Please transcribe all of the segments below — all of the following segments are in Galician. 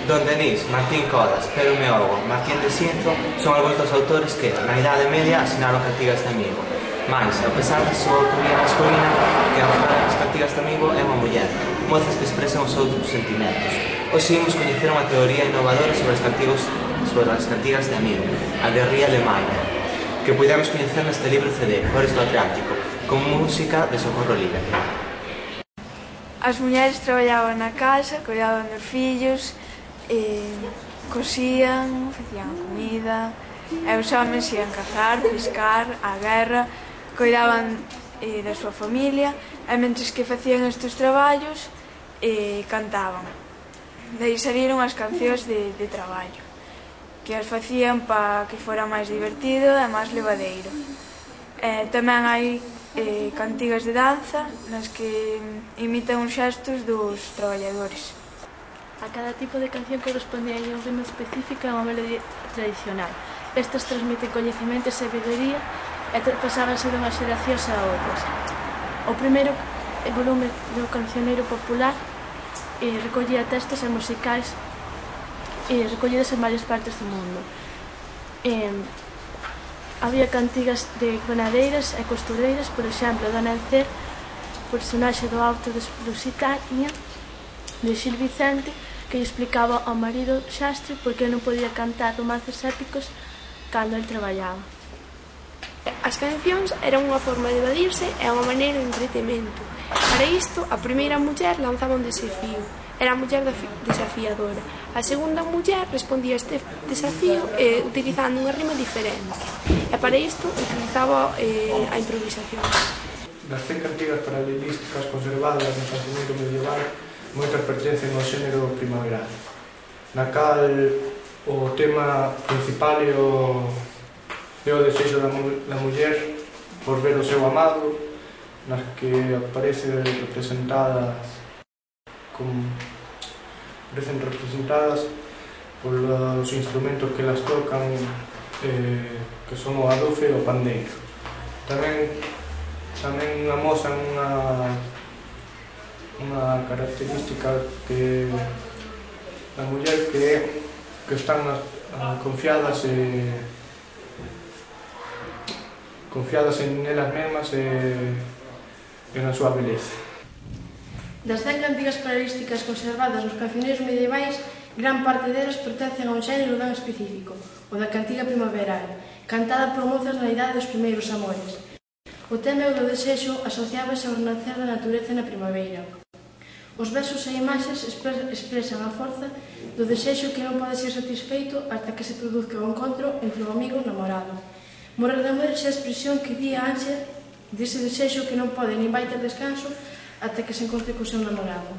Don Denis, Martín Codas, Pedro Meogo, Martín de Sinzo son algúns dos autores que, na Idade Media, asinaron cantigas de amigo. Mais, a pesar da súa autoría masculina, que ao falar das cantigas de amigo é unha muller, mozas que expresan os seus sentimentos. Hoxe imos coñecer unha teoría innovadora sobre as cantigas de amigo, a de Ria Lemaire, que podemos coñecer neste libro CD, Cores do Atlántico, con música de Socorro Libre. As mulleres traballaban na casa, cuidaban dos fillos, cosían, facían comida, e os homens ian cazar, pescar, á guerra, cuidaban da súa familia, e mentres que facían estes traballos, cantaban. Daí salieron as cancións de traballo, que as facían para que fora máis divertido e máis levadeiro. Tamén hai cantigas de danza nas que imitan os xestos dos traballadores. A cada tipo de canción correspondía a un ritmo específico e unha melodía tradicional. Estes transmiten coñecemento e sabiduría e pasábanse dunhas xeracións a outras. O primeiro volume do cancioneiro popular recollía textos e musicais recollidos en varias partes do mundo. Había cantigas de granadeiras e costureiras, por exemplo, Dona Encer, personaxe do Auto de Lusitania, de Xil Vicente, que lle explicaba ao marido Xastre por que non podía cantar romances épicos cando el traballaba. As cancións eran unha forma de evadirse e unha maneira de entretemento. Para isto, a primeira muller lanzaba un desafío. Era a muller desafiadora. A segunda muller respondía a este desafío utilizando unha rima diferente. E para isto utilizaba a improvisación. Das 100 cantigas paralelísticas conservadas no cancioneiro medieval, moitas pertencen ao xénero primaveral, na cal o tema principal é o desexo da muller por ver o seu amado, nas que aparecen representadas polos instrumentos que las tocan, que son o adufe e o pandeiro. Tamén amosan unha característica da muller que están confiadas en elas mesmas e na súa beleza. Das 100 cantigas paralísticas conservadas nos cancioneiros medievais, gran parte delas pertencen a un xénero ben específico, o da cantiga primaveral, cantada por mozas na idade dos primeiros amores. O tema do desexo asociábase ao renacer da natureza na primavera. Os versos e imaxes expresan a forza do desexo que non pode ser satisfeito ata que se produzca o encontro entre o amigo e o namorado. Morrer de amor é a expresión que di a ansia dese desexo que non pode nin vai ter descanso ata que se encontre co seu namorado.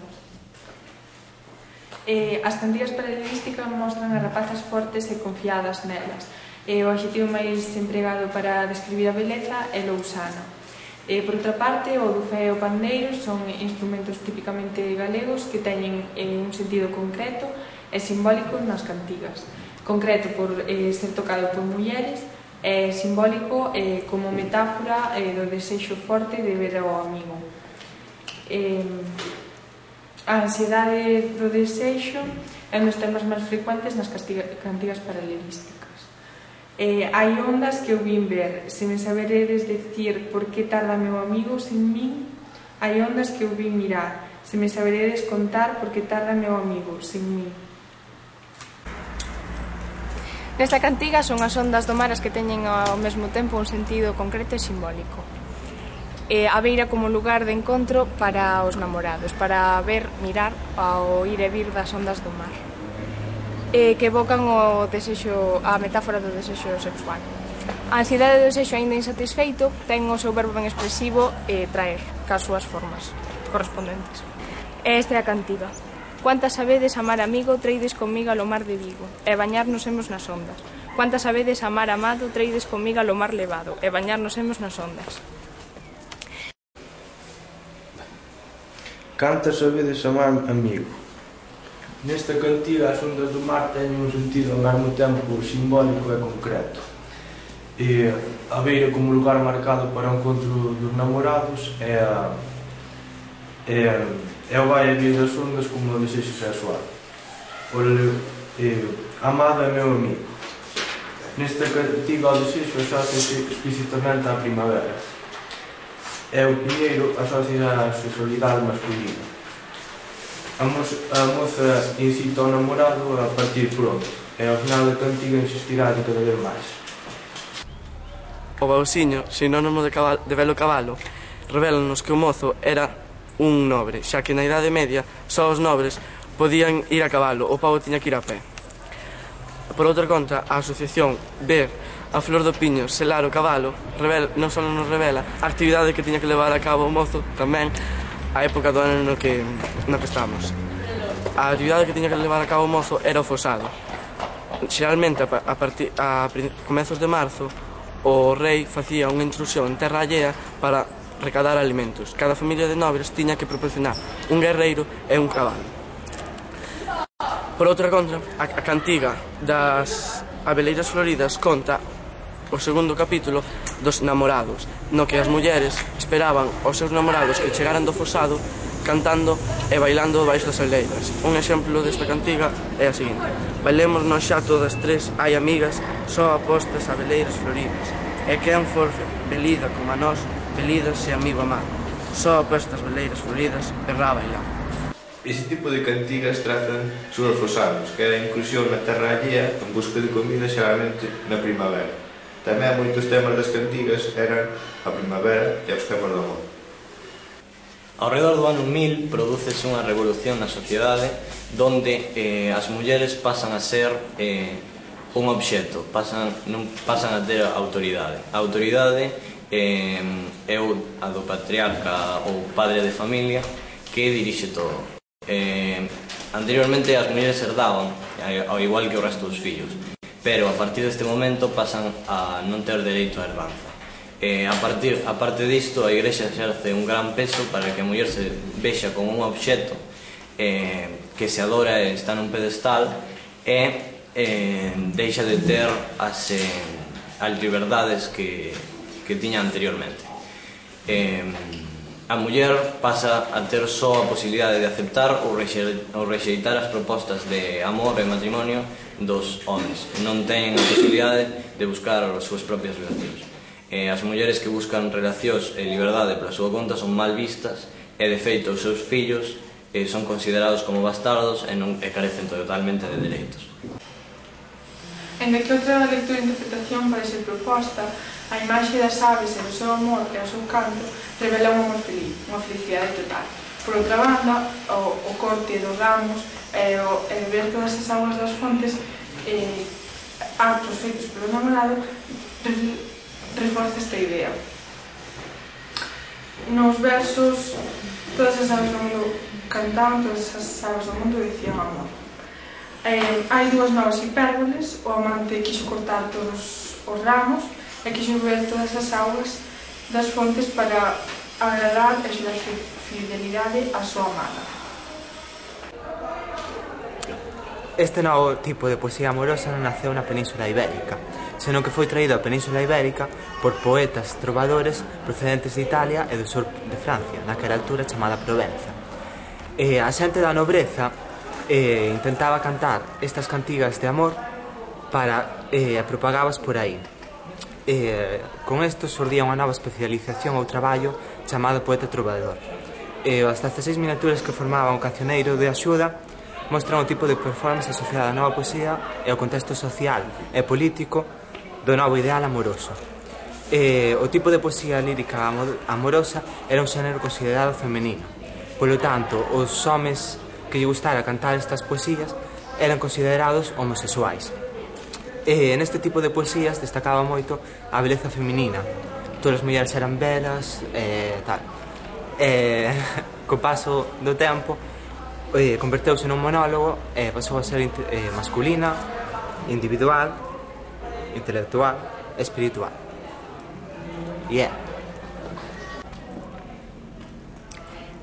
As cantigas paralelísticas mostran as rapazas fortes e confiadas nelas. O adxetivo máis empregado para describir a beleza é lousana. Por outra parte, o dufé e o pandeiro son instrumentos típicamente galegos que teñen un sentido concreto e simbólico nas cantigas. Concreto por ser tocado por mulleres e simbólico como metáfora do desexo forte de ver ao amigo. A ansiedade do desexo é un dos temas máis frecuentes nas cantigas paralelísticas. Hai ondas que eu vin ver, se me saberedes decir por que tarda meu amigo sin min. Hai ondas que eu vin mirar, se me saberedes contar por que tarda meu amigo sin min. Nesta cantiga son as ondas do mar as que teñen ao mesmo tempo un sentido concreto e simbólico. A beira como lugar de encontro para os namorados, para ver, mirar, ao ir e vir das ondas do mar, que evocan o desexo, a metáfora do desexo sexual. A ansiedade do desexo aínda insatisfeito ten o seu verbo ben expresivo traer, cas súas formas correspondentes. Esta é a cantiga. Cuántas sabedes amar amigo, treides comigo alo mar de Vigo, e bañarnos hemos nas ondas. Cuántas sabedes amar amado, treides comigo alo mar levado, e bañarnos hemos nas ondas. Cantas sabedes amar amigo? Nesta cantiga as ondas do mar teñen un sentido ao mesmo tempo simbólico e concreto. A beira como lugar marcado para o encontro dos namorados é o vai e vir das ondas como o desexo sexual. o leo Amado é meu amigo. Nesta cantiga ao desexo asóciase explicitamente á primavera. E o piñeiro asocia a sexualidade masculina. A moza incita ao namorado a partir pronto, e ao final da cantiga insistirá de cada vez máis. O bausiño, sinónimo de belo cabalo, revela-nos que o mozo era un nobre, xa que na Idade Media só os nobres podían ir a cabalo, o pobo tiña que ir a pé. Por outra contra, a asociación ver a flor do piño selar o cabalo non só nos revela a actividade que tiña que levar a cabo o mozo, tamén a época do ano no que estamos. A actividade que tiña que levar a cabo o mozo era o fosado. Xeralmente, a comezos de marzo, o rei facía unha intrusión en terra allea para recadar alimentos. Cada familia de nobres tiña que proporcionar un guerreiro e un cabalo. Por outra contra, a cantiga das abeleiras floridas conta o segundo capítulo dos namorados, no que as mulleres esperaban aos seus namorados que chegaran do fosado cantando e bailando baixo das abeleiras. Un exemplo desta cantiga é a seguinte: bailemos nós xa todas tres, hai amigas, só apostas abeleiras floridas. E quen for belida como a nós, belidas e amigo amado, só apostas abeleiras floridas, errá bailar. Ese tipo de cantigas trazan sobre os fosados, que é a inclusión na terra allea en busca de comida xeralmente na primavera. Tamén moitos temas das cantigas eran a primavera e os temas do amor. Ao redor do ano 1000 prodúcese unha revolución na sociedade donde as mulleres pasan a ser un obxecto, pasan a ter autoridade. A autoridade é a do patriarca ou padre de familia que dirixe todo. Anteriormente as mulleres herdaban, ao igual que o resto dos fillos, pero a partir deste momento pasan a non ter dereito á herdanza. A parte disto, a Igrexa exerce un gran peso para que a muller se vexa como un obxecto que se adora e está nun pedestal e deixa de ter as liberdades que tiña anteriormente. A muller pasa a ter só a posibilidade de aceptar ou rexeitar as propostas de amor e matrimonio dos homes. Non ten a posibilidade de buscar as súas propias relacións. As mulleres que buscan relacións e liberdade pola súa conta son mal vistas e, de feito, os seus fillos son considerados como bastardos e carecen totalmente de dereitos. En que outra lectura e interpretación pode ser proposta, a imaxe das aves e do seu amor e o seu canto revela un amor feliz, unha felicidade total. Por outra banda, o corte dos ramos e beber todas as augas das fontes, actos feitos polo namorado, reforza esta idea. Nos versos, todas as aves do mundo cantaban, todas as aves do mundo dicían amor. Hai dúas novas hipérboles, o amante quixo cortar todos os ramos e quixo beber todas as augas das fontes para agradar e xerar fidelidade á súa amada. Este novo tipo de poesía amorosa non naceu na Península Ibérica, senón que foi traído á Península Ibérica por poetas trovadores procedentes de Italia e do sur de Francia, naquela altura chamada Provenza. A xente da nobreza intentaba cantar estas cantigas de amor para propagábalas por aí. Con isto xurdía unha nova especialización ou traballo chamado poeta trovador. As 16 miniaturas que formaban o cancioneiro de axuda mostran o tipo de performance asociada á nova poesía e ao contexto social e político do novo ideal amoroso. O tipo de poesía lírica amorosa era un xénero considerado femenino. Polo tanto, os homes que lle gustara cantar estas poesías eran considerados homosexuais. Neste tipo de poesías destacaba moito a beleza feminina. Todas as mulleres eran belas e tal. Co paso do tempo converteuse nun monólogo e pasou a ser masculina, individual, intelectual e espiritual.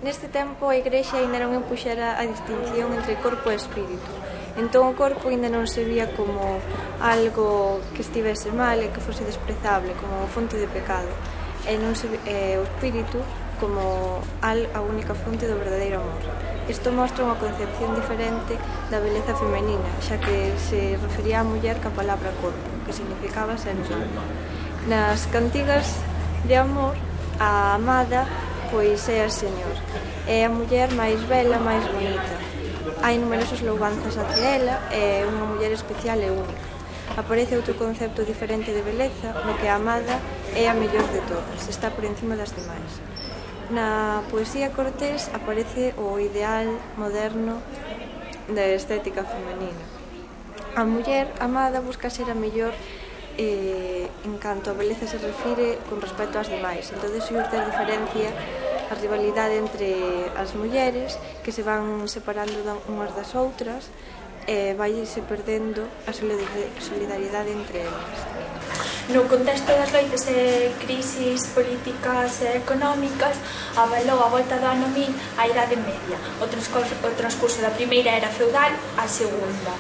Neste tempo a Igrexa ainda non empuxera a distinción entre corpo e espírito. Entón o corpo ainda non se vía como algo que estivese mal e que fose desprezable, como fonte de pecado. E o espírito como a única fonte do verdadeiro amor. Isto mostra unha concepción diferente da beleza femenina, xa que se refería á muller ca palabra corpo, que significaba ser humana. Nas cantigas de amor, a amada pois é a Señor, é a muller máis bela, máis bonita. Hai numerosas louvanzas hacia ela, é unha muller especial e única. Aparece outro concepto diferente de beleza, no que a amada é a mellor de todas, está por encima das demais. Na poesía cortés aparece o ideal moderno da estética femenina. A muller amada busca ser a mellor en canto a beleza se refire con respecto ás demais. Entón, surte a diferencia, a rivalidade entre as mulleres que se van separando unhas das outras, vaise perdendo a solidaridade entre elas. No contexto das loitas e crisis políticas e económicas, avalou a volta do ano 1000 a Idade Media. O transcurso da primeira era feudal á segunda,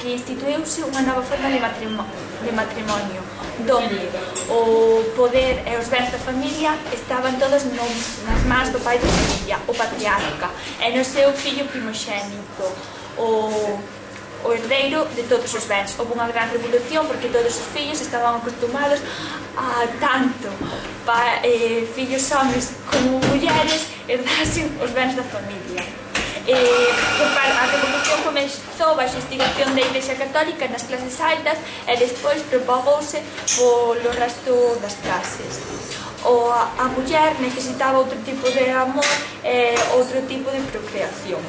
que instituíuse unha nova forma de matrimonio, donde o poder e os bens da familia estaban todos nas mans do pai da familia, o patriarca, e no seu fillo primoxénito, o herdeiro de todos os bens. Houve unha gran revolución porque todos os fillos estaban acostumados a tanto fillos homes como mulleres herdasen os bens da familia. A revolución comezou baixo a instigación da Iglesia Católica nas clases altas e despois propagouse polo resto das clases. A muller necesitaba outro tipo de amor e outro tipo de procreación.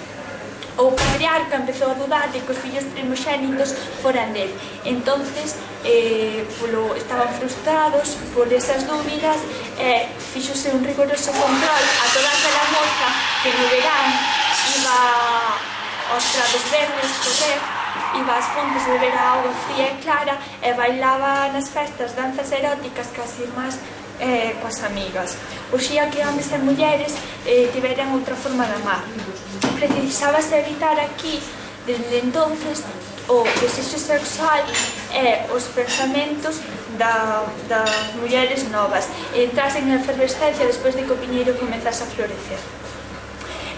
O patriarca empezou a dudar de que os fillos primogénitos foran dele. Entonces estaban frustrados por esas dúbidas e fixose un rigoroso control a toda aquela moza que no verán iba aos prados verdes correr, iba ás fontes beber a auga fría e clara e bailaba nas festas danzas eróticas cas irmás coas amigas. Oxía que homes e mulleres tiveran outra forma de amar. Precisábase evitar aquí, desde entonces, o desexo sexual e os pensamentos das mulleres novas entrasen en efervescencia despois de que o piñeiro comezase a florecer.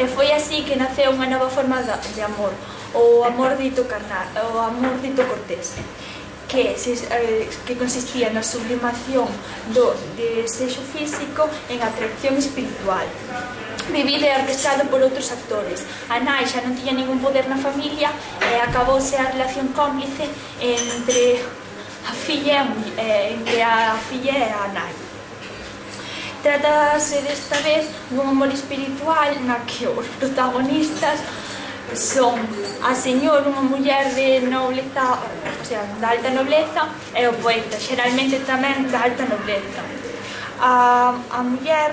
E foi así que naceu unha nova forma de amor, o amor dito carnal, o amor dito cortés, que consistía na sublimación do desexo físico en atracción espiritual. Vivido e orquestado por outros actores. A nai xa non tiña ningún poder na familia e acabouse a relación cómplice entre a filla e a nai. Trátase desta vez dun amor espiritual na que os protagonistas son a señor, unha muller de nobleza, o sea, da alta nobleza, e o poeta, xeralmente tamén da alta nobleza. A muller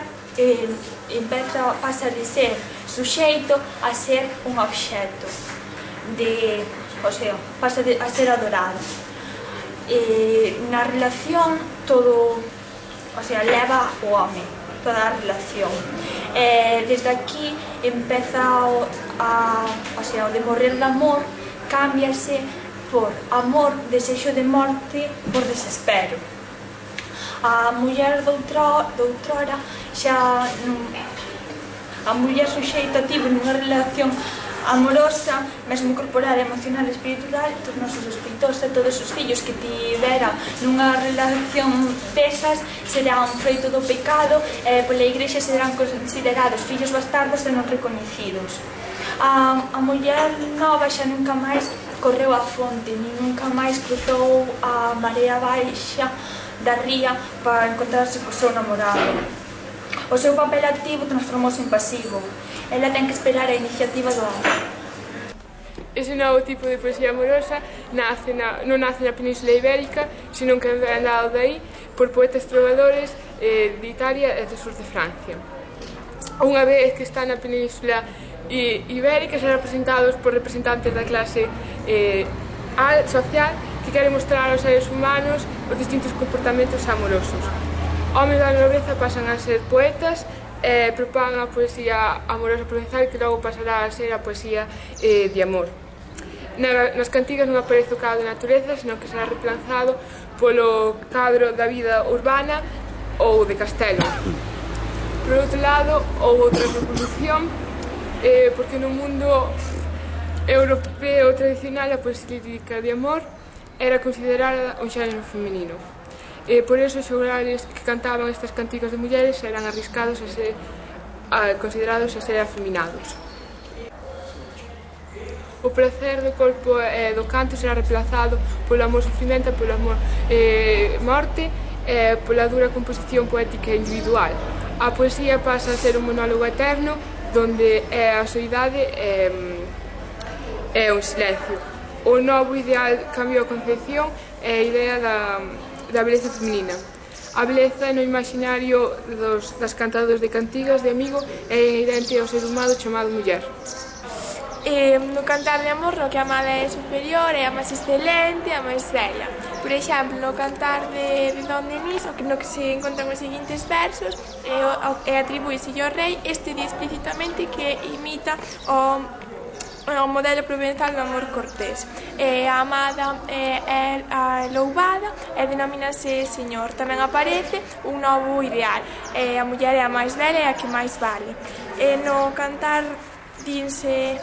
pasa de ser suxeito a ser un obxecto, o sea, pasa a ser adorado. Na relación todo, o sea, leva o home, toda a relación. Desde aquí empeza o de morrer de amor, cámbiase por amor, desexo de morte, por desespero. A muller doutrora xa a muller suxeita tivo nunha relación amorosa, mesmo corporal, emocional e espiritual, tornouse sospeitosa. Todos os fillos que tiveran nunha relación desas serán froito do pecado e pola Igrexa serán considerados fillos bastardos e non recoñecidos. A muller nova xa nunca máis correu a fonte, nin nunca máis cruzou a marea baixa da ría para encontrarse co seu namorado. O seu papel activo transformouse en pasivo. Ela ten que esperar a iniciativa do amor. Ese novo tipo de poesía amorosa non nace na Península Ibérica, senón que vén dado de aí por poetas trovadores de Italia e do sur de Francia. Unha vez que está na Península Ibérica, son representados por representantes da clase social que queren mostrar aos seres humanos os distintos comportamentos amorosos. Homes da nobreza pasan a ser poetas e propagan a poesía amorosa provenzal, que logo pasará a ser a poesía de amor. Nas cantigas non aparece o cadro de natureza, senón que será reemplazado polo cadro da vida urbana ou de castelo. Por outro lado, houve outra revolución, porque no mundo europeo tradicional a poesía lírica de amor era considerada un xénero femenino. Por eso os xoglares que cantaban estas cantigas de mulleres eran arriscados a ser considerados a ser afeminados. O prazer do corpo e do canto será reemplazado polo amor sufrimento, polo amor morte e pola dura composición poética individual. A poesía pasa a ser un monólogo eterno donde a soidade é un silencio. O novo ideal cambiou a concepción e a idea da beleza feminina. A beleza no imaginario das cantadoras de cantigas de amigo é inherente ao ser humano chamado muller. No cantar de amor, no que a amada é superior, é a máis excelente, a máis bela. Por exemplo, no cantar de Don Denis, no que se encontran os seguintes versos, e atribúese ao rei, este di explícitamente que imita o modelo provenzal do amor cortés. A amada é louvada e denomínase señor. Tamén aparece un novo ideal. A muller é a máis bela e a que máis vale. No cantar dice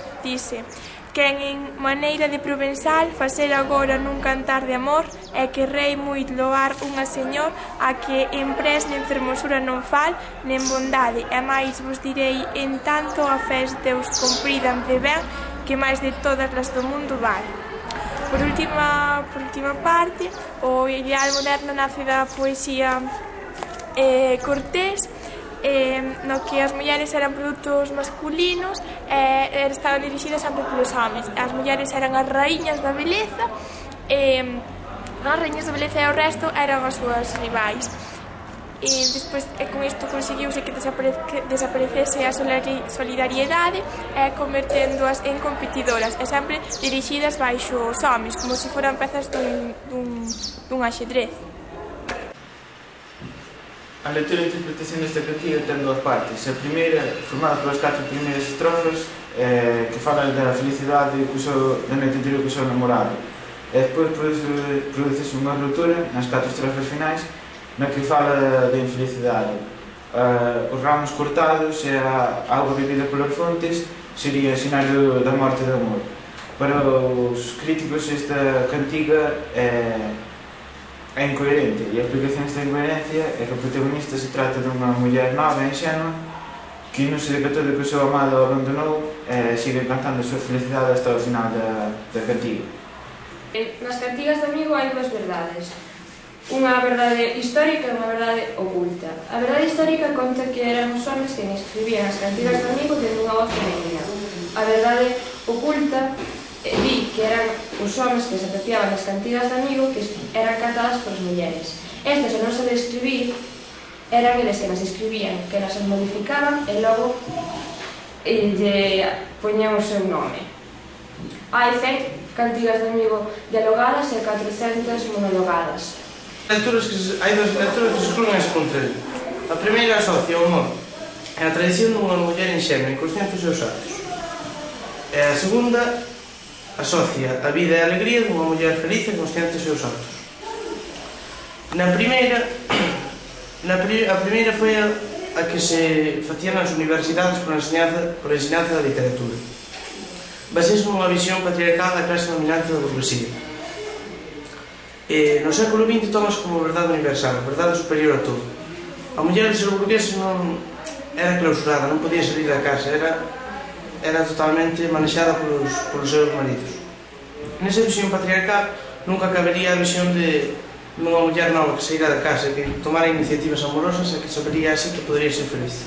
quen en maneira de provenzal facer agora nun cantar de amor é que rei moi loar unha señor a que en pres nen fermosura non fal nen bondade e máis vos direi en tanto a fes Deus cumpridan de ben que máis de todas as do mundo vale. Por última parte, o ideal moderno nace da poesía cortés, no que as mulleres eran produtos masculinos e estaban dirixidas sempre polos homens. As mulleres eran as raíñas da beleza e o resto eran as súas rivais. Despois, con isto conseguiuse que desaparecese a solidariedade converténdoas en competidoras e sempre dirixidas baixo os homens, como se foran pezas dun axedrez. A lectura e interpretación desta cantiga ten dúas partes. A primeira, formada polas 4 primeiras estrofas, que falan da felicidade da noite anterior co seu namorado. E despois produce unha ruptura nas 4 estrofas finais, na que fala da infelicidade. Os ramos cortados e a auga bebida polas fontes sería sinal da morte do amor. Para os críticos esta cantiga é incoherente e a explicación desta incoherencia é que o protagonista se trata dunha muller nova e inxenua que non se decatou de que o seu amado abandonou e sigue cantando a súa felicidade hasta o final da cantiga. Nas cantigas de amigo hai dúas verdades, unha verdade histórica e unha verdade oculta. A verdade histórica conta que eran os homens que escribían as cantigas de amigo tendo unha voz femenina. A verdade oculta di que eran os homens que se apropiaban das cantigas de amigo que eran cantadas por mulleres. Estes, ao non saber escribir, eran eles que nas escribían, que nas modificaban e logo lle poñían o seu nome. Hai 100 cantigas de amigo dialogadas e 400 monologadas. Hai dúas lecturas que se excluen ese contrario. A primeira asocia o amor e a tradición dunha muller inxenua e consciente dos seus actos. E a segunda asocia a vida e a alegría dunha muller feliz e consciente dos seus actos. A primeira foi a que se facía nas universidades por ensinanza da literatura. Basease nunha visión patriarcal da clase dominante da burguesía. No século XX tomas como verdade universal, verdade superior a todo. A muller de ser burguesa non era clausurada, non podía salir da casa, era totalmente manexada polos seus maridos. Nesa visión patriarcal nunca cabería a visión de unha muller nova que saíra da casa, que tomara iniciativas amorosas e que sabería así que podería ser feliz.